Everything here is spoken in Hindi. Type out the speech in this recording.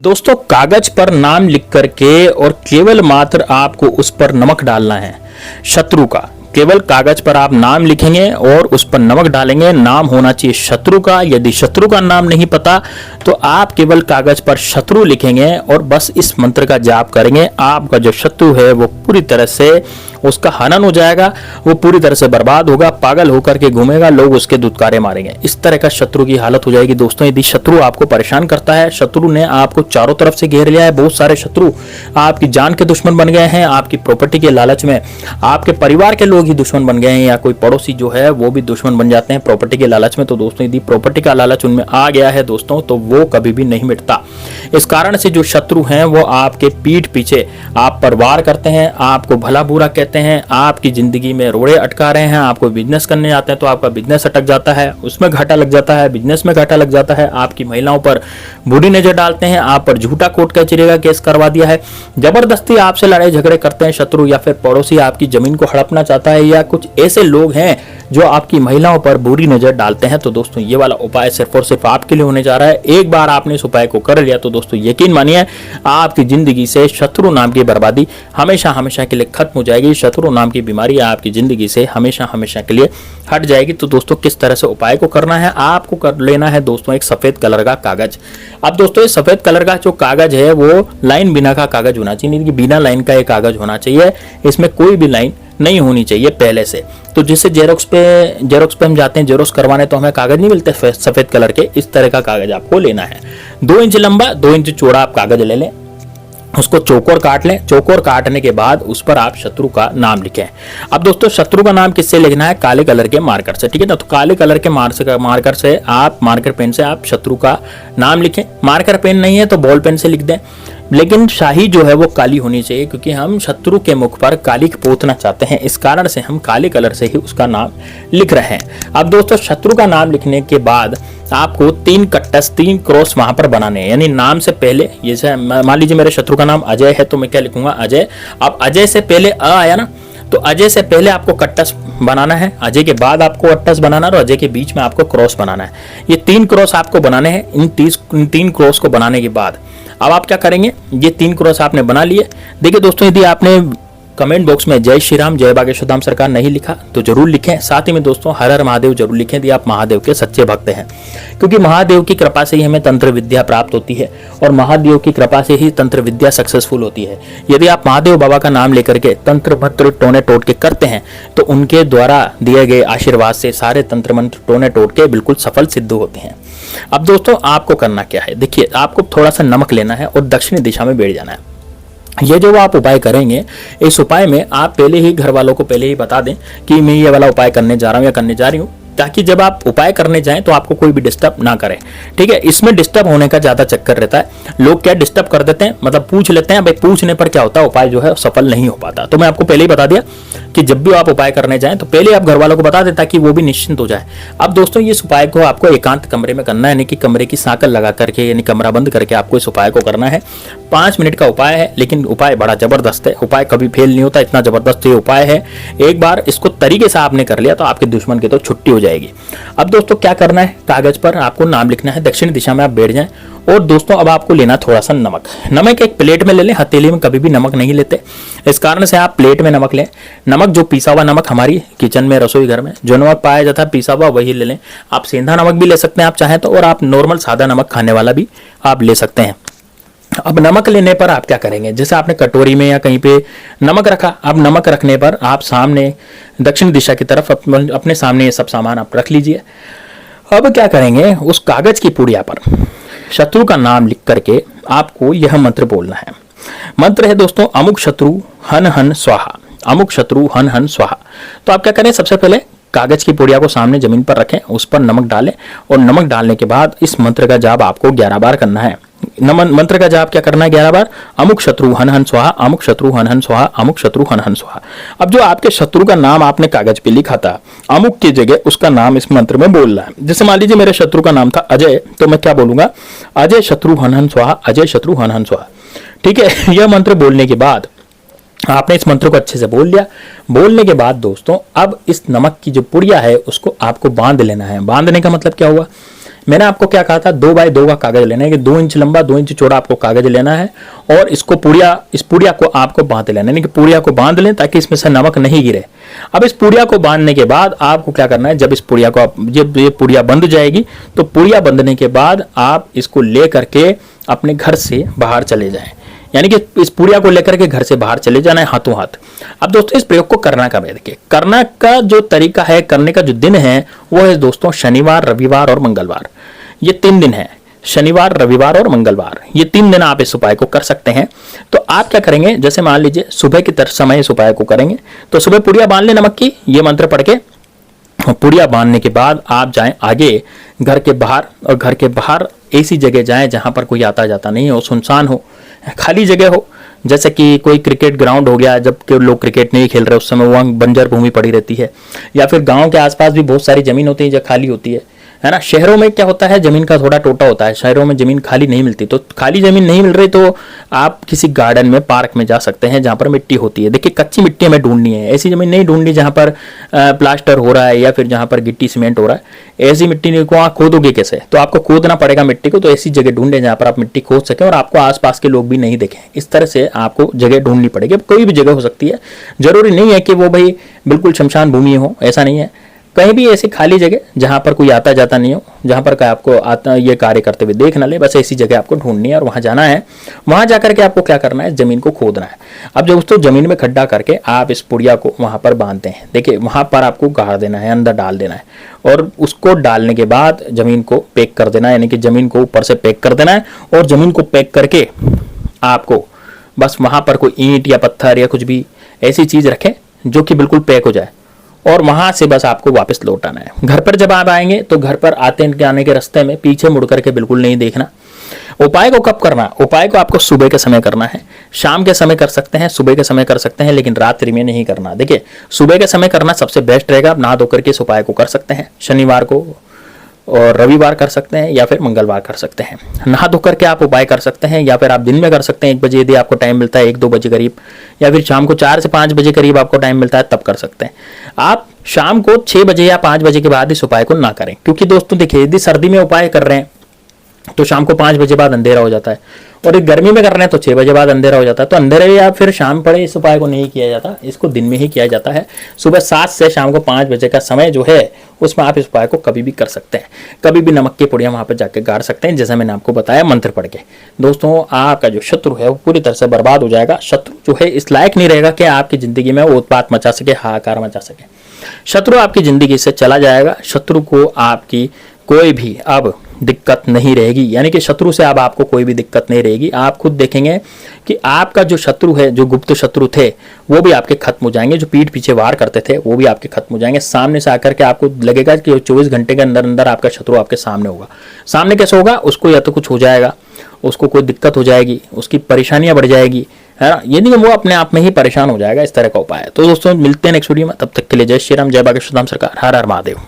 दोस्तों कागज पर नाम लिख करके और केवल मात्र आपको उस पर नमक डालना है शत्रु का। केवल कागज पर आप नाम लिखेंगे और उस पर नमक डालेंगे। नाम होना चाहिए शत्रु का। यदि शत्रु का नाम नहीं पता तो आप केवल कागज पर शत्रु लिखेंगे और बस इस मंत्र का जाप करेंगे। आपका जो शत्रु है वो पूरी तरह से उसका हनन हो जाएगा, वो पूरी तरह से बर्बाद होगा, पागल होकर के घूमेगा, लोग उसके दुत्कारे मारेंगे। इस तरह का शत्रु की हालत हो जाएगी। दोस्तों यदि शत्रु आपको परेशान करता है, शत्रु ने आपको चारों तरफ से घेर लिया है, बहुत सारे शत्रु आपकी जान के दुश्मन बन गए हैं, आपकी प्रॉपर्टी के लालच में आपके परिवार के लोग ही दुश्मन बन गए हैं, या कोई पड़ोसी जो है वो भी दुश्मन बन जाते हैं प्रॉपर्टी के लालच में। तो दोस्तों यदि प्रॉपर्टी का लालच उनमें आ गया है दोस्तों तो वो कभी भी नहीं मिटता। इस कारण से जो शत्रु हैं वो आपके पीठ पीछे आप पर वार करते हैं, आपको भला बुरा कहते हैं, आपकी जिंदगी में रोड़े अटका रहे हैं। आपको बिजनेस करने जाते हैं तो आपका बिजनेस अटक जाता है, उसमें घाटा लग जाता है, बिजनेस में घाटा लग जाता है। आपकी महिलाओं पर बुरी नजर डालते हैं, आप पर झूठा कोर्ट कचहरी का केस करवा दिया है, जबरदस्ती आपसे लड़ाई झगड़े करते हैं शत्रु, या फिर पड़ोसी आपकी जमीन को हड़पना चाहता है, या कुछ ऐसे लोग हैं जो आपकी महिलाओं पर बुरी नजर डालते हैं। तो दोस्तों ये वाला उपाय सिर्फ और सिर्फ आपके लिए होने जा रहा है। एक बार आपने इस उपाय को कर लिया तो दोस्तों यकीन मानिए आपकी जिंदगी से शत्रु नाम की बर्बादी हमेशा हमेशा के लिए खत्म हो जाएगी। शत्रु नाम की बीमारी आपकी जिंदगी से हमेशा हमेशा के लिए हट जाएगी। तो दोस्तों किस तरह से उपाय को करना है, आपको कर लेना है दोस्तों एक सफेद कलर का कागज। अब दोस्तों ये सफेद कलर का जो कागज है वो लाइन बिना का कागज होना चाहिए, नहीं कि बिना लाइन का एक कागज होना चाहिए, इसमें कोई भी लाइन नहीं होनी चाहिए पहले से। तो जिससे जेरोक्स पे हम जाते हैं जेरोक्स करवाने तो हमें कागज नहीं मिलते सफेद कलर के, इस तरह का कागज आपको लेना है। 2 इंच लंबा 2 इंच चौड़ा आप कागज ले लें, उसको चौकोर काट लें। चौकोर काटने के बाद उस पर आप शत्रु का नाम लिखें। अब दोस्तों शत्रु का नाम किससे लिखना है, काले कलर के मार्कर से, ठीक है ना। तो काले कलर के मार्कर से आप मार्कर पेन से आप शत्रु का नाम लिखें। मार्कर पेन नहीं है तो बॉल पेन से लिख दें, लेकिन शाही जो है वो काली होनी चाहिए, क्योंकि हम शत्रु के मुख पर काली पोतना चाहते हैं। इस कारण से हम काले कलर से ही उसका नाम लिख रहे हैं। अब दोस्तों शत्रु का नाम लिखने के बाद आपको 3 कट्टस 3 क्रॉस वहां पर बनाने हैं, यानी नाम से पहले, जैसे मान लीजिए मेरे शत्रु का नाम अजय है तो मैं क्या लिखूंगा, अजय। अब अजय से पहले अ आया ना, तो अजय से पहले आपको कट्टस बनाना है, अजय के बाद आपको अट्टस बनाना है और अजय के बीच में आपको क्रॉस बनाना है। ये 3 क्रॉस आपको बनाने हैं। इन 3 क्रॉस को बनाने के बाद अब आप क्या करेंगे, ये 3 क्रॉस आपने बना लिए। देखिए दोस्तों यदि आपने कमेंट बॉक्स में जय श्री राम जय बागेश्वर धाम सरकार नहीं लिखा तो जरूर लिखें। साथ ही में दोस्तों हर हर महादेव जरूर लिखें यदि आप महादेव के सच्चे भक्त हैं, क्योंकि महादेव की कृपा से ही हमें तंत्र विद्या प्राप्त होती है और महादेव की कृपा से ही तंत्र विद्या सक्सेसफुल होती है। यदि आप महादेव बाबा का नाम लेकर के तंत्र मंत्र टोने टोट के करते हैं तो उनके द्वारा दिए गए आशीर्वाद से सारे तंत्र मंत्र टोने टोट के बिल्कुल सफल सिद्ध होते हैं। अब दोस्तों आपको करना क्या है, देखिए आपको थोड़ा सा नमक लेना है और दक्षिणी दिशा में बैठ जाना है। ये जो आप उपाय करेंगे, इस उपाय में आप पहले ही घर वालों को पहले ही बता दें कि मैं ये वाला उपाय करने जा रहा हूँ या करने जा रही हूँ, ताकि जब आप उपाय करने जाएं तो आपको कोई भी डिस्टर्ब ना करे, ठीक है। इसमें डिस्टर्ब होने का ज्यादा चक्कर रहता है। लोग क्या डिस्टर्ब कर देते हैं, मतलब पूछ लेते हैं, भाई पूछने पर क्या होता है, उपाय जो है सफल नहीं हो पाता। तो मैं आपको पहले ही बता दिया कि जब भी आप उपाय करने जाएं तो पहले आप घर वालों को बता दें ताकि वो भी निश्चिंत हो जाए। अब दोस्तों इस उपाय को आपको एकांत कमरे में करना है, यानी कि कमरे की सांकल लगा करके, यानी कमरा बंद करके आपको इस उपाय को करना है। 5 मिनट का उपाय है, लेकिन उपाय बड़ा जबरदस्त है। उपाय कभी फेल नहीं होता, इतना जबरदस्त ये उपाय है। एक बार इसको तरीके से आपने कर लिया तो आपके दुश्मन की तो छुट्टी हो जाएगी। अब दोस्तों क्या करना है, कागज पर आपको नाम लिखना है, दक्षिण दिशा में आप बैठ जाएं। और दोस्तों अब आपको लेना थोड़ा सा नमक एक प्लेट में ले लें। हथेली में कभी भी नमक नहीं लेते, इस कारण से आप प्लेट में नमक लें। नमक जो पीसा हुआ नमक हमारी किचन में रसोई घर में जो नमक पाया जाता है पीसा हुआ वही ले लें। आप सेंधा नमक भी ले सकते हैं आप चाहें तो, और आप नॉर्मल सादा नमक खाने वाला भी आप ले सकते हैं। अब नमक लेने पर आप क्या करेंगे, जैसे आपने कटोरी में या कहीं पे नमक रखा, अब नमक रखने पर आप सामने दक्षिण दिशा की तरफ अपने सामने ये सब सामान आप रख लीजिए। अब क्या करेंगे, उस कागज की पुड़िया पर शत्रु का नाम लिख करके आपको यह मंत्र बोलना है। मंत्र है दोस्तों अमुक शत्रु हन हन स्वाहा, अमुक शत्रु हन हन स्वाहा। तो आप क्या करें, सबसे पहले कागज की पुड़िया को सामने जमीन पर रखें, उस पर नमक डालें और नमक डालने के बाद इस मंत्र का जाप आपको 11 बार करना है। मंत्र का जाप क्या करना है 11 बार, अमुक शत्रु हन हन स्वाहा, अमुक शत्रु हन हन स्वाहा, अमुक शत्रु हन हन स्वाहा। अब जो आपके शत्रु का नाम आपने कागज पे लिखा था, अमुक की जगह उसका नाम इस मंत्र में बोलना है। जैसे मान लीजिए मेरे शत्रु का नाम था अजय, तो मैं क्या बोलूंगा, अजय शत्रु हन हन स्वाहा, अजय शत्रु हन हन स्वाहा, ठीक है। यह मंत्र बोलने के बाद आपने इस मंत्र को अच्छे से बोल लिया। बोलने के बाद दोस्तों अब इस नमक की जो पुड़िया है उसको आपको बांध लेना है। बांधने का मतलब क्या हुआ, मैंने आपको क्या कहा था, 2 बाय 2 का कागज लेना है कि 2 इंच लंबा 2 इंच चौड़ा आपको कागज लेना है और इसको इस पुड़िया को आपको बांध लेना है, यानी कि पुड़िया को बांध लें ताकि इसमें से नमक नहीं गिरे। अब इस पुड़िया को बांधने के बाद आपको क्या करना है, जब इस पुड़िया को जब ये पुड़िया बंध जाएगी तो पुड़िया बंधने के बाद आप इसको ले करके अपने घर से बाहर चले जाएं, यानी कि इस पुड़िया को लेकर के घर से बाहर चले जाना है हाथों हाथ। अब दोस्तों इस प्रयोग को करना कब है, देखिए करना का जो तरीका है, करने का जो दिन है वो है दोस्तों शनिवार, रविवार और मंगलवार। ये 3 दिन है, शनिवार, रविवार और मंगलवार, ये 3 दिन आप इस उपाय को कर सकते हैं। तो आप क्या करेंगे, जैसे मान लीजिए सुबह की समय इस उपाय को करेंगे, तो सुबह पुड़िया बांध ले नमक की, ये मंत्र पढ़ के पुड़िया बांधने के बाद आप जाएं आगे घर के बाहर, और घर के बाहर ऐसी जगह जाएं जहां पर कोई आता जाता नहीं हो, सुनसान हो, खाली जगह हो, जैसे कि कोई क्रिकेट ग्राउंड हो गया, जब के लोग क्रिकेट नहीं खेल रहे उस समय वहाँ बंजर भूमि पड़ी रहती है, या फिर गांव के आसपास भी बहुत सारी जमीन होती है जो खाली होती है ना। शहरों में क्या होता है, जमीन का थोड़ा टोटा होता है, शहरों में जमीन खाली नहीं मिलती, तो खाली जमीन नहीं मिल रही तो आप किसी गार्डन में, पार्क में जा सकते हैं जहां पर मिट्टी होती है। देखिए कच्ची मिट्टी हमें ढूंढनी है, ऐसी जमीन नहीं ढूंढनी जहां पर प्लास्टर हो रहा है या फिर जहां पर गिट्टी सीमेंट हो रहा है। ऐसी मिट्टी को आप खोदोगे कैसे, तो आपको खोदना पड़ेगा मिट्टी को, तो ऐसी जगह ढूंढे जहां पर आप मिट्टी खोद सकें और आपको आसपास के लोग भी नहीं देखें। इस तरह से आपको जगह ढूंढनी पड़ेगी। कोई भी जगह हो सकती है, जरूरी नहीं है कि वो भाई बिल्कुल शमशान भूमि हो, ऐसा नहीं है। कहीं भी ऐसी खाली जगह जहां पर कोई आता जाता नहीं हो, जहां पर आपको ये कार्य करते हुए देख ना ले, बस ऐसी जगह आपको ढूंढनी है और वहां जाना है। वहां जाकर के आपको क्या करना है, जमीन को खोदना है। अब जब उसको जमीन में खड्डा करके आप इस पुड़िया को वहां पर बांधते हैं, देखिए वहां पर आपको गाड़ देना है, अंदर डाल देना है, और उसको डालने के बाद जमीन को पैक कर देना है, यानी कि जमीन को ऊपर से पैक कर देना है। और जमीन को पैक करके आपको बस वहां पर कोई ईंट या पत्थर या कुछ भी ऐसी चीज रखें जो कि बिल्कुल पैक हो जाए, और वहां से बस आपको वापस लौट आना है। घर पर जब आप आएंगे तो घर पर आने के रास्ते में पीछे मुड़ करके बिल्कुल नहीं देखना। उपाय को कब करना, उपाय को आपको सुबह के समय करना है, शाम के समय कर सकते हैं, सुबह के समय कर सकते हैं, लेकिन रात्रि में नहीं करना। देखिए सुबह के समय करना सबसे बेस्ट रहेगा। आप नहा धोकर के इस उपाय को कर सकते हैं, शनिवार को और रविवार कर सकते हैं या फिर मंगलवार कर सकते हैं। नहा धो करके आप उपाय कर सकते हैं, या फिर आप दिन में कर सकते हैं 1 बजे, यदि आपको टाइम मिलता है 1-2 बजे करीब, या फिर शाम को 4 से 5 बजे करीब आपको टाइम मिलता है तब कर सकते हैं। आप शाम को 6 बजे या 5 बजे के बाद इस उपाय को ना करें, क्योंकि दोस्तों देखिए यदि सर्दी में उपाय कर रहे हैं तो शाम को 5 बजे बाद अंधेरा हो जाता है, और गर्मी में कर रहे हैं तो 6 बजे बाद अंधेरा हो जाता है। तो अंधेरे या फिर शाम पड़े इस उपाय को नहीं किया जाता, इसको दिन में ही किया जाता है। सुबह 7 से शाम को 5 बजे का समय जो है उसमें आप इस उपाय को कभी भी कर सकते हैं। कभी भी नमक की पुड़िया वहां पर जाके गाड़ सकते हैं, जैसा मैंने आपको बताया मंत्र पढ़ के। दोस्तों आपका जो शत्रु है वो पूरी तरह से बर्बाद हो जाएगा। शत्रु जो है इस लायक नहीं रहेगा कि आपकी जिंदगी में वो उत्पात मचा सके, हाहाकार मचा सके। शत्रु आपकी जिंदगी से चला जाएगा। शत्रु को आपकी कोई भी अब दिक्कत नहीं रहेगी, यानी कि शत्रु से अब आपको कोई भी दिक्कत नहीं रहेगी। आप खुद देखेंगे कि आपका जो शत्रु है, जो गुप्त शत्रु थे, वो भी आपके खत्म हो जाएंगे। जो पीठ पीछे वार करते थे वो भी आपके खत्म हो जाएंगे। सामने से आकर के आपको लगेगा कि 24 घंटे के अंदर अंदर आपका शत्रु आपके सामने होगा। सामने कैसे होगा, उसको या तो कुछ हो जाएगा, उसको कोई दिक्कत हो जाएगी, उसकी परेशानियां बढ़ जाएगी, है ना, यानी कि वो अपने आप में ही परेशान हो जाएगा। इस तरह का उपाय है। तो दोस्तों मिलते हैं नेक्स्ट वीडियो में, तब तक के लिए जय श्री राम, जय बागेश्वर धाम सरकार, हर हर महादेव।